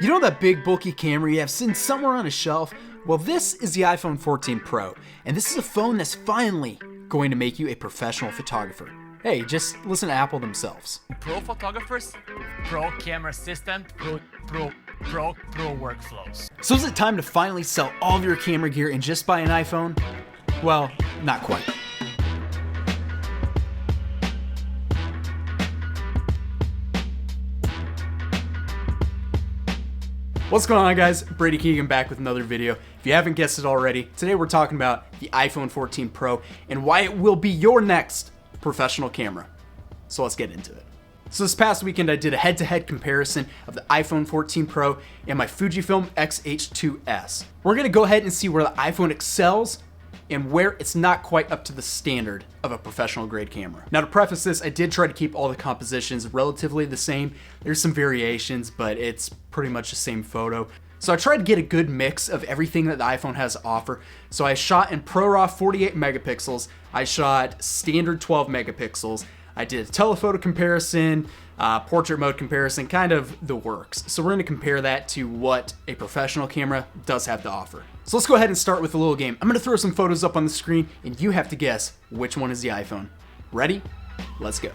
You know that big bulky camera you have sitting somewhere on a shelf? Well, this is the iPhone 14 Pro, and this is a phone that's finally going to make you a professional photographer. Hey, just listen to Apple themselves. Pro photographers, pro camera assistant, pro workflows. So is it time to finally sell all of your camera gear and just buy an iPhone? Well, not quite. What's going on, guys? Brady Keegan back with another video. If you haven't guessed it already, today we're talking about the iPhone 14 Pro and why it will be your next professional camera. So let's get into it. So this past weekend I did a head-to-head comparison of the iPhone 14 Pro and my Fujifilm XH2S. We're gonna go ahead and see where the iPhone excels and where it's not quite up to the standard of a professional grade camera. Now, to preface this, I did try to keep all the compositions relatively the same. There's some variations, but it's pretty much the same photo. So I tried to get a good mix of everything that the iPhone has to offer. So I shot in ProRAW 48 megapixels. I shot standard 12 megapixels. I did a telephoto comparison, portrait mode comparison, kind of the works. So we're gonna compare that to what a professional camera does have to offer. So let's go ahead and start with a little game. I'm gonna throw some photos up on the screen and you have to guess which one is the iPhone. Ready? Let's go.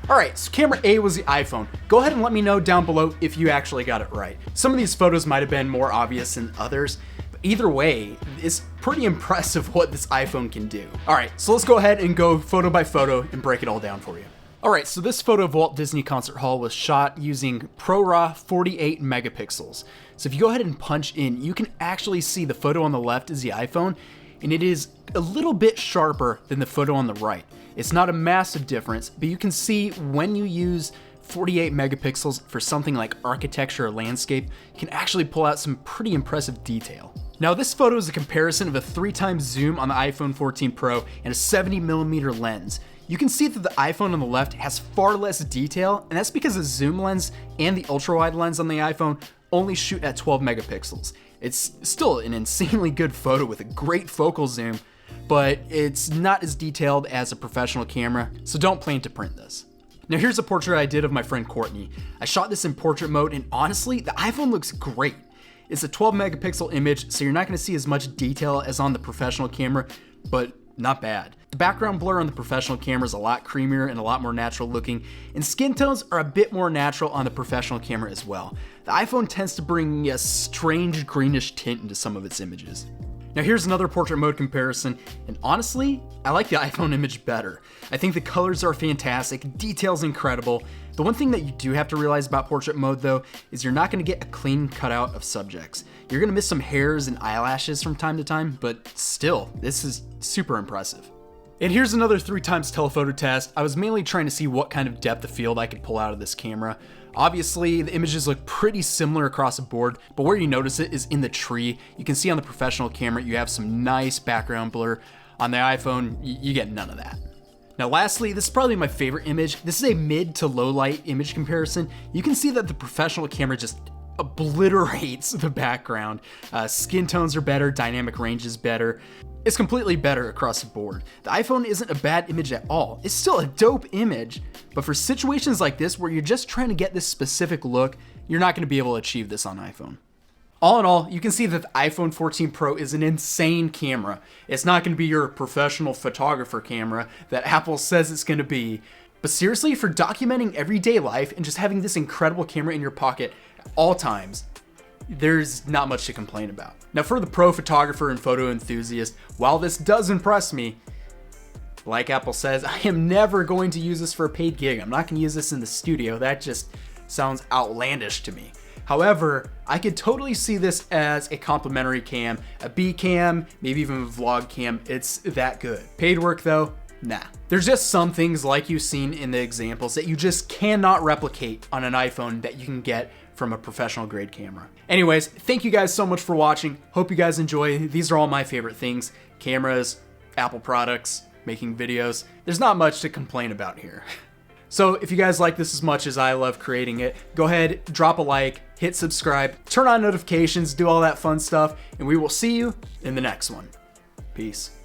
Alright, so camera A was the iPhone. Go ahead and let me know down below if you actually got it right. Some of these photos might have been more obvious than others, but either way, it's pretty impressive what this iPhone can do. Alright, so let's go ahead and go photo by photo and break it all down for you. Alright, so this photo of Walt Disney Concert Hall was shot using ProRAW 48 megapixels. So if you go ahead and punch in, you can actually see the photo on the left is the iPhone, and it is a little bit sharper than the photo on the right. It's not a massive difference, but you can see when you use 48 megapixels for something like architecture or landscape, you can actually pull out some pretty impressive detail. Now, this photo is a comparison of a 3x zoom on the iPhone 14 Pro and a 70mm lens. You can see that the iPhone on the left has far less detail, and that's because the zoom lens and the ultra-wide lens on the iPhone only shoot at 12 megapixels. It's still an insanely good photo with a great focal zoom, but it's not as detailed as a professional camera, so don't plan to print this. Now here's a portrait I did of my friend Courtney. I shot this in portrait mode, and honestly, the iPhone looks great. It's a 12 megapixel image, so you're not gonna see as much detail as on the professional camera, but not bad. The background blur on the professional camera is a lot creamier and a lot more natural looking, and skin tones are a bit more natural on the professional camera as well. The iPhone tends to bring a strange greenish tint into some of its images. Now here's another portrait mode comparison, and honestly, I like the iPhone image better. I think the colors are fantastic, detail's incredible. The one thing that you do have to realize about portrait mode though, is you're not gonna get a clean cutout of subjects. You're gonna miss some hairs and eyelashes from time to time, but still, this is super impressive. And here's another 3x telephoto test. I was mainly trying to see what kind of depth of field I could pull out of this camera. Obviously, the images look pretty similar across the board, but where you notice it is in the tree. You can see on the professional camera, you have some nice background blur. On the iPhone, you get none of that. Now lastly, this is probably my favorite image. This is a mid to low light image comparison. You can see that the professional camera just obliterates the background. Skin tones are better, dynamic range is better. It's completely better across the board. The iPhone isn't a bad image at all. It's still a dope image, but for situations like this where you're just trying to get this specific look, you're not gonna be able to achieve this on iPhone. All in all, you can see that the iPhone 14 Pro is an insane camera. It's not gonna be your professional photographer camera that Apple says it's gonna be, but seriously, for documenting everyday life and just having this incredible camera in your pocket at all times, there's not much to complain about. Now for the pro photographer and photo enthusiast, while this does impress me, like Apple says, I am never going to use this for a paid gig. I'm not gonna use this in the studio. That just sounds outlandish to me. However, I could totally see this as a complimentary cam, a B cam, maybe even a vlog cam. It's that good. Paid work though, Nah. There's just some things like you've seen in the examples that you just cannot replicate on an iPhone that you can get from a professional grade camera. Anyways, thank you guys so much for watching. Hope you guys enjoy. These are all my favorite things. Cameras, Apple products, making videos. There's not much to complain about here. So if you guys like this as much as I love creating it, go ahead, drop a like, hit subscribe, turn on notifications, do all that fun stuff, and we will see you in the next one. Peace.